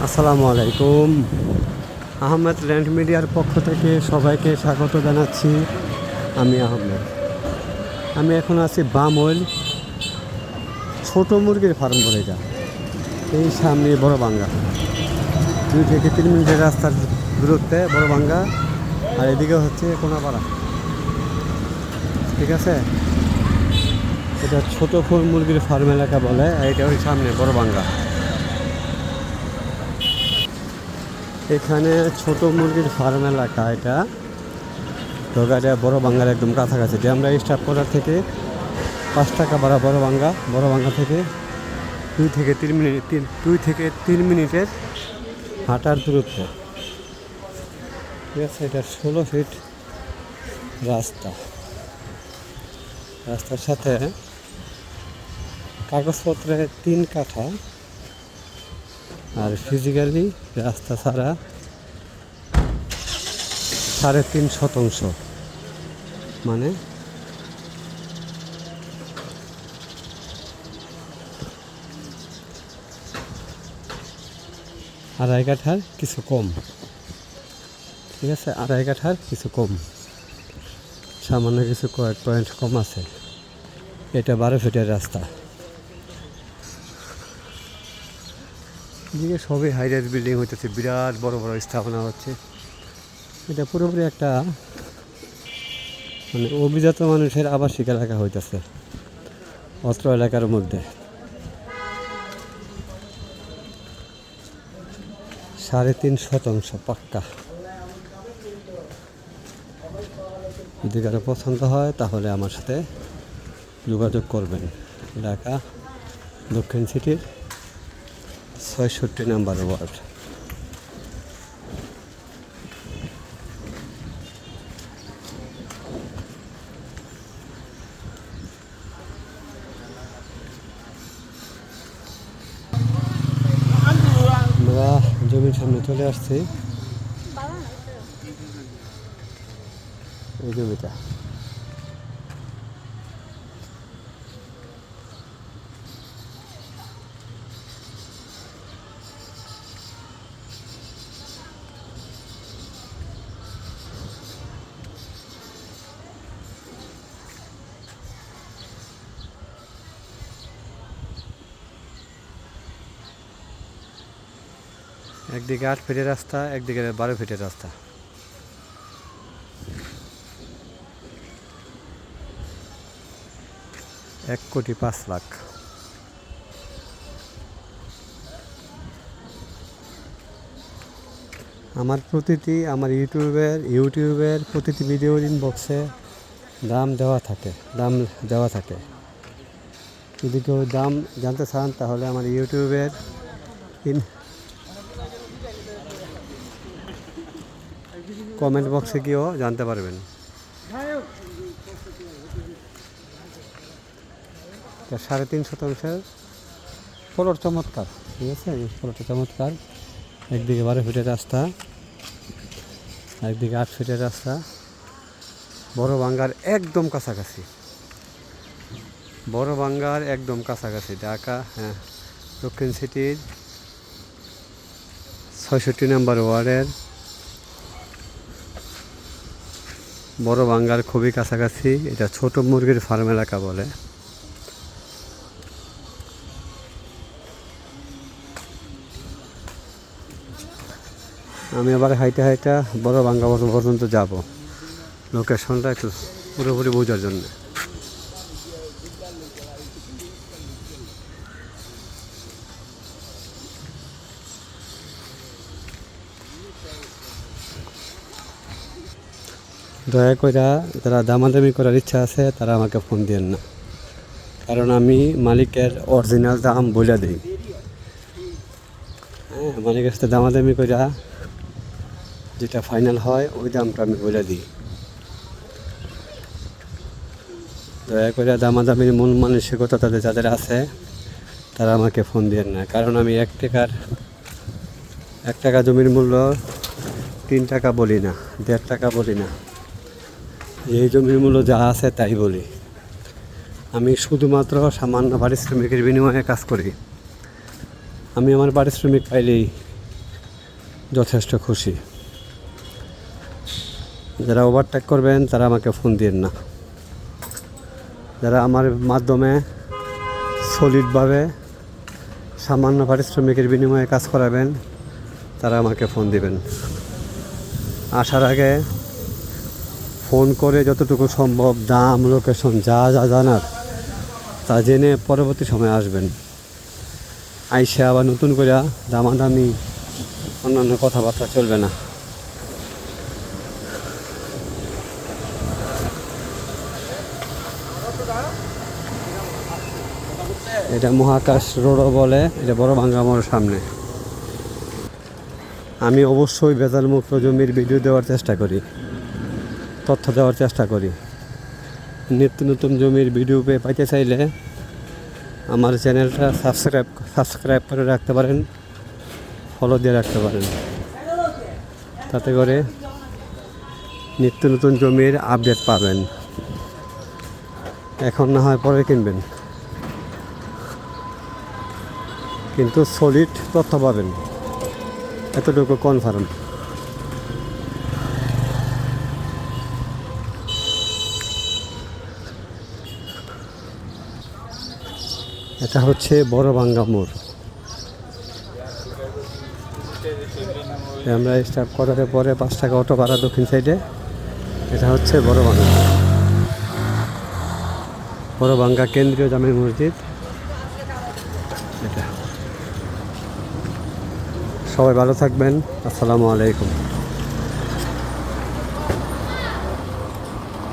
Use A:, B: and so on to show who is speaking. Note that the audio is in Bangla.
A: আসসালামু আলাইকুম। আহমেদ ল্যান্ড মিডিয়ার পক্ষ থেকে সবাইকে স্বাগত জানাচ্ছি। আমি আহমেদ। আমি এখন আছি বামইল ছোট মুরগির ফার্ম বলে যা এই সামনে বড় বাঙ্গা, 2 থেকে 3 মিনিটের রাস্তার দূরত্বে বড় বাঙ্গা, আর এদিকে হচ্ছে কোনাপাড়া। ঠিক আছে, এটা ছোট ফুল মুরগির ফার্ম এলাকা বলে, আর এটা ওই সামনে বড় বাঙ্গা। এখানে ছোট মুরগির ফার্ম এলাকা এটা, তো এটা বড় বাঙ্গার একদম কাছাকাছি। যে আমরা স্টাফ করার থেকে 5 টাকা ভাড়া বড় বাঙ্গা থেকে 2 থেকে 3 মিনিটের হাঁটার দূরত্ব। ঠিক আছে, এটা 16 ফিট রাস্তার সাথে কাগজপত্রে 3 কাঠা, আর ফিজিক্যালি রাস্তা ছাড়া 3.5 শতাংশ, মানে 2.5 কাঠার কিছু কম। ঠিক আছে, 2.5 কাঠার কিছু কম, সামান্য কিছু কয়েক পয়েন্ট কম আছে। এটা 12 ফিটের রাস্তা। এদিকে সবই হাইরাইজ বিল্ডিং হইতেছে, বিরাট বড় বড় স্থাপনা হচ্ছে। এটা পুরোপুরি একটা মানে অভিজাত মানুষের আবাসিক এলাকা হইতেছে অত্র এলাকার মধ্যে। 3.5 শতাংশ পাক্কা। যদি কারো পছন্দ হয় তাহলে আমার সাথে যোগাযোগ করবেন। ঢাকা দক্ষিণ সিটির 66 নম্বর ওয়ার্ড। আমরা জমির সামনে চলে আসছি। এই জমিটা একদিকে 8 ফিটের রাস্তা, একদিকে 12 ফিটের রাস্তা। $1,05,00,000। আমার ইউটিউবের প্রতিটি ভিডিওর ইনবক্সে দাম দেওয়া থাকে। যদি কেউ দাম জানতে চান তাহলে আমার ইউটিউবের কমেন্ট বক্সে গিয়েও জানতে পারবেন। 3.5 শতাংশের ফলর চমৎকার। ঠিক আছে, এই ফলটা চমৎকার। একদিকে 12 ফিটের রাস্তা, একদিকে 8 ফিটের রাস্তা, বড় বাঙ্গার একদম কাছাকাছি। ঢাকা দক্ষিণ সিটির 66 নম্বর ওয়ার্ডের বড় বাঙ্গার খুবই কাছাকাছি। এটা ছোট মুরগির ফার্ম এলাকা বলে। আমি আবার হাইটা বড় বাঙ্গা পর্যন্ত যাব, লোকেশনটা একটু পুরোপুরি বোঝার জন্য। দয়া করে যারা দামাদামি করার ইচ্ছা আছে তারা আমাকে ফোন দিয়েন না, কারণ আমি মালিকের অরিজিনাল দাম বলে দিই। মালিকের সাথে দামাদামি করে যেটা ফাইনাল হয় ওই দামটা আমি বলে দিই। দয়া করে দামাদামির মন মানসিকতা যাদের আছে তারা আমাকে ফোন দিয়েন না, কারণ আমি 1 টাকা জমির মূল্য 3 টাকা বলি না, 1.5 টাকা বলি না। এই জমির মূল্য যা আছে তাই বলি। আমি শুধুমাত্র সামান্য পারিশ্রমিকের বিনিময়ে কাজ করি। আমি আমার পারিশ্রমিক পাইলেই যথেষ্ট খুশি। যারা ওভারটেক করবেন তারা আমাকে ফোন দিন না। যারা আমার মাধ্যমে সলিডভাবে সামান্য পারিশ্রমিকের বিনিময়ে কাজ করাবেন তারা আমাকে ফোন দিবেন। আসার আগে ফোন করে যতটুকু সম্ভব দাম, লোকেশন যা যা জানার তা জেনে পরবর্তী সময় আসবেন। আইসা আবার নতুন করে দামাদামি অন্যান্য কথাবার্তা চলবে না। এটা মহাকাশ রোডও বলে, এটা বড় ভাঙ্গা মোড়ের সামনে। আমি অবশ্যই ভেজালমুক্ত জমির ভিডিও দেওয়ার চেষ্টা করি, তথ্য দেওয়ার চেষ্টা করি। নিত্য নতুন জমির ভিডিও পাইতে চাইলে আমার চ্যানেলটা সাবস্ক্রাইব করে রাখতে পারেন, ফলো দিয়ে রাখতে পারেন। তাতে করে নিত্য নতুন জমির আপডেট পাবেন। এখন না হয় পরে কিনবেন, কিন্তু সলিড তথ্য পাবেন, এতটুকু কনফার্ম। এটা হচ্ছে বড় ভাঙ্গা মোড়। আমরা স্টাফ করার পরে 5 টাকা অটো ভাড়া দক্ষিণ সাইডে। এটা হচ্ছে বড় ভাঙ্গা কেন্দ্রীয় জামে মসজিদ। এটা সবাই ভালো থাকবেন। আসসালামু আলাইকুম।